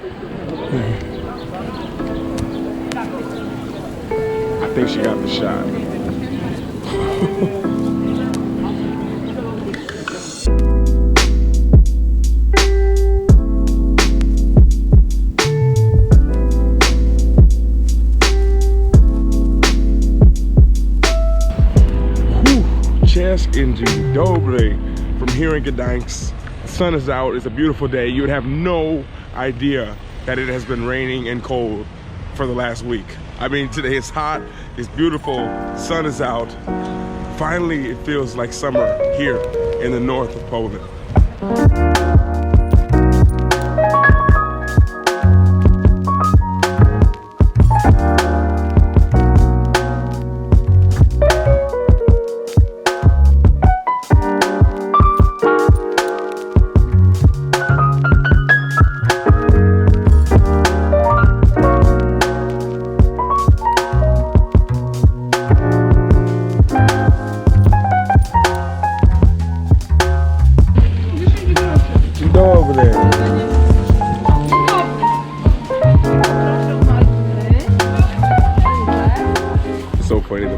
I think she got the shot. In Dzień dobry from here in Gdansk. The sun is out, it's a beautiful day. You would have no idea that it has been raining and cold for the last week. I mean, today it's hot, it's beautiful, sun is out. Finally, it feels like summer here in the north of Poland.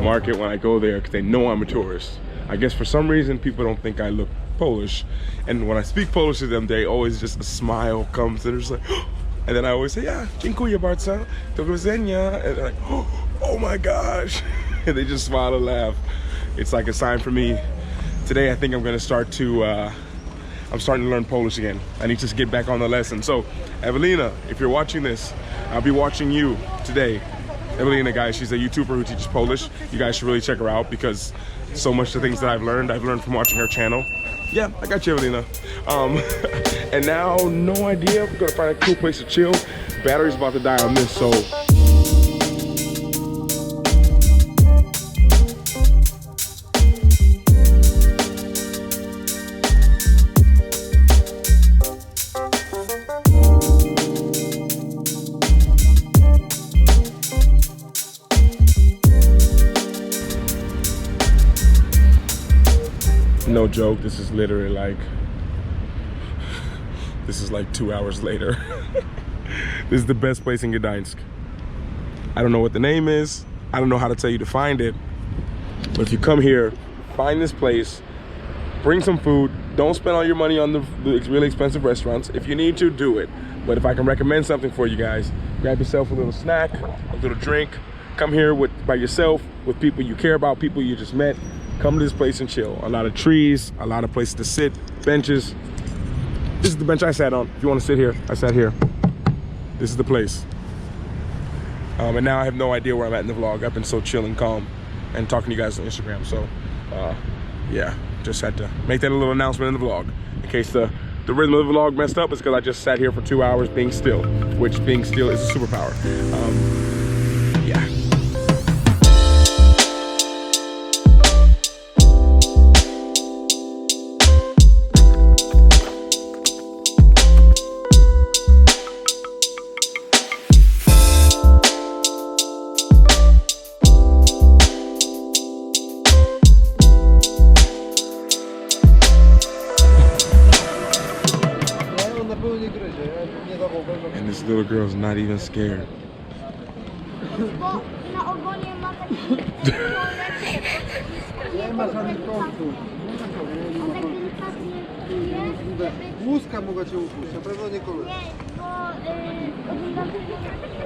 Market when I go there because they know I'm a tourist. I guess for some reason people don't think I look Polish, and when I speak Polish to them, they always just a smile comes and they're just like, oh. And then I always say, yeah, dziękuję bardzo, do widzenia, and they're like, oh my gosh, and they just smile and laugh. It's like a sign for me. Today I think I'm gonna start to I'm starting to learn Polish again. I need to get back on the lesson. So Evelina, if you're watching this, I'll be watching you today. Evelina, guys, she's a YouTuber who teaches Polish. You guys should really check her out because so much of the things that I've learned from watching her channel. Yeah, I got you, Evelina. And now, no idea. We're gonna find a cool place to chill. Battery's about to die on this, so. No joke, this is literally like, this is like 2 hours later. This is the best place in Gdansk. I don't know what the name is. I don't know how to tell you to find it. But if you come here, find this place, bring some food. Don't spend all your money on the really expensive restaurants. If you need to, do it. But if I can recommend something for you guys, grab yourself a little snack, a little drink. Come here by yourself, with people you care about, people you just met. Come to this place and chill. A lot of trees, a lot of places to sit, benches. This is the bench I sat on. If you want to sit here, I sat here. This is the place. And now I have no idea where I'm at in the vlog. I've been so chill and calm and talking to you guys on Instagram. So yeah, just had to make that a little announcement in the vlog. In case the rhythm of the vlog messed up, it's because I just sat here for 2 hours being still, which being still is a superpower. Yeah. And this little girl's not even scared.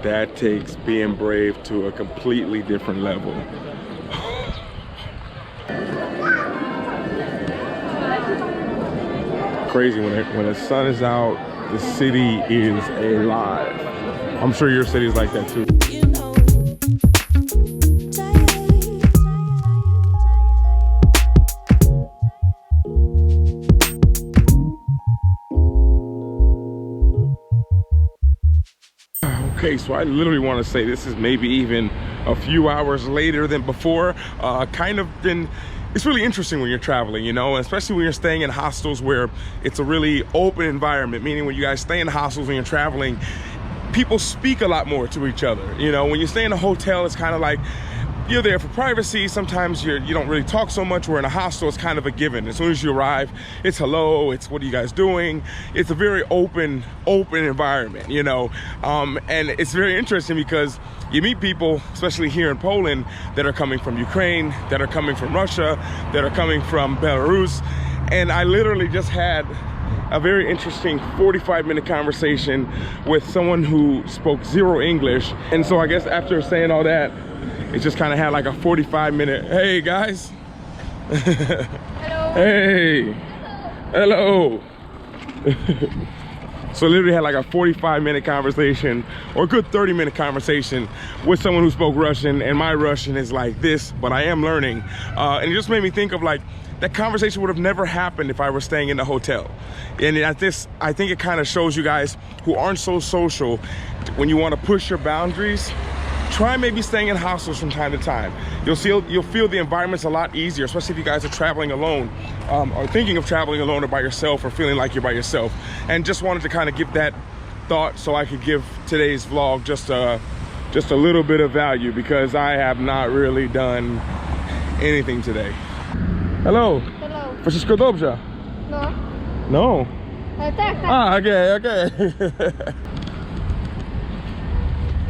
That takes being brave to a completely different level. Crazy when the sun is out, the city is alive. I'm sure your city is like that too. Okay, so I literally want to say this is maybe even a few hours later than before. It's really interesting when you're traveling, you know, especially when you're staying in hostels where it's a really open environment, meaning when you guys stay in hostels when you're traveling, people speak a lot more to each other. You know, when you stay in a hotel, it's kind of like you're there for privacy. Sometimes you don't really talk so much. We're in a hostel, it's kind of a given. As soon as you arrive, it's hello, it's what are you guys doing? It's a very open environment, you know? And it's very interesting because you meet people, especially here in Poland, that are coming from Ukraine, that are coming from Russia, that are coming from Belarus. And I literally just had a very interesting 45-minute conversation with someone who spoke zero English. And so I guess after saying all that, it just kind of had like a 45-minute, hey guys. Hello. Hey. Hello. So literally had like a 45-minute conversation, or a good 30-minute conversation with someone who spoke Russian, and my Russian is like this, but I am learning. And it just made me think of like, that conversation would have never happened if I were staying in a hotel. And at this, I think it kind of shows you guys who aren't so social, when you want to push your boundaries, try maybe staying in hostels from time to time. You'll feel the environment's a lot easier, especially if you guys are traveling alone, or thinking of traveling alone or by yourself, or feeling like you're by yourself. And just wanted to kind of give that thought so I could give today's vlog just a little bit of value, because I have not really done anything today. Hello. Hello. Wszystko dobrze? No. No. Tak. Okay.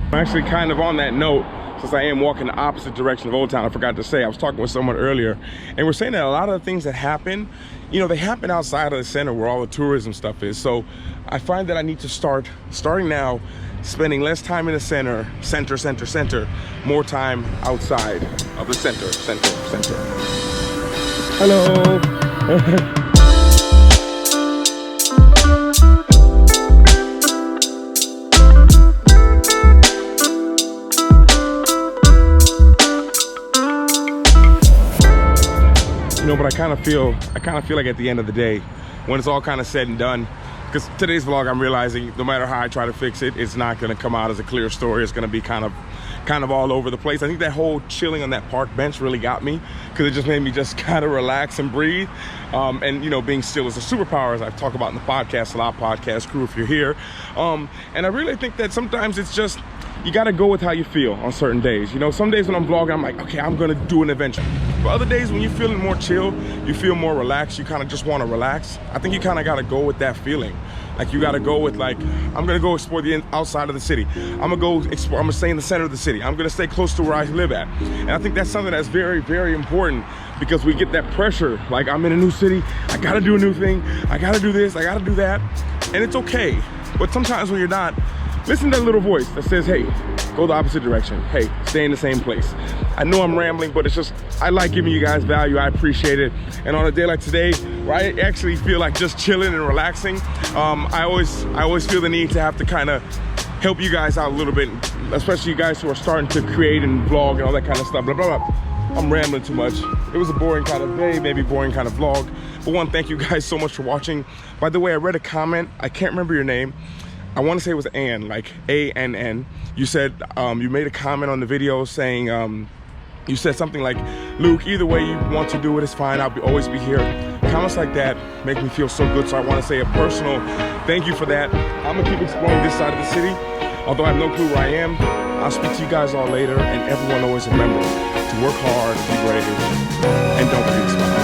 I'm actually kind of on that note, since I am walking the opposite direction of Old Town. I forgot to say, I was talking with someone earlier, and we're saying that a lot of the things that happen, you know, they happen outside of the center where all the tourism stuff is. So I find that I need to starting now, spending less time in the center, more time outside of the center. Hello. You know, but I kind of feel like at the end of the day, when it's all kind of said and done, because today's vlog, I'm realizing no matter how I try to fix it, it's not going to come out as a clear story. It's going to be kind of all over the place. I think that whole chilling on that park bench really got me, because it just made me just kind of relax and breathe. And you know, being still is a superpower, as I've talked about in the podcast a lot, podcast crew if you're here. And I really think that sometimes it's just, you got to go with how you feel on certain days. You know, some days when I'm vlogging, I'm like, okay, I'm going to do an adventure. But other days when you're feeling more chill, you feel more relaxed, you kind of just want to relax, I think you kind of got to go with that feeling. Like, you got to go with like, I'm going to go explore the outside of the city. I'm going to go explore, I'm going to stay in the center of the city. I'm going to stay close to where I live at. And I think that's something that's very, very important, because we get that pressure. Like, I'm in a new city, I got to do a new thing. I got to do this, I got to do that. And it's okay. But sometimes when you're not, listen to that little voice that says, hey, go the opposite direction. Hey, stay in the same place. I know I'm rambling, but it's just, I like giving you guys value. I appreciate it. And on a day like today, where I actually feel like just chilling and relaxing, I always feel the need to have to kind of help you guys out a little bit, especially you guys who are starting to create and vlog and all that kind of stuff. Blah, blah, blah. I'm rambling too much. It was a boring kind of day, maybe boring kind of vlog. But one, thank you guys so much for watching. By the way, I read a comment. I can't remember your name. I want to say it was Ann, like A-N-N. You said, you made a comment on the video saying, you said something like, Luke, either way you want to do it, it's fine. I'll always be here. Comments like that make me feel so good. So I want to say a personal thank you for that. I'm gonna keep exploring this side of the city. Although I have no clue where I am, I'll speak to you guys all later. And everyone always remember to work hard, be brave, and don't forget to smile.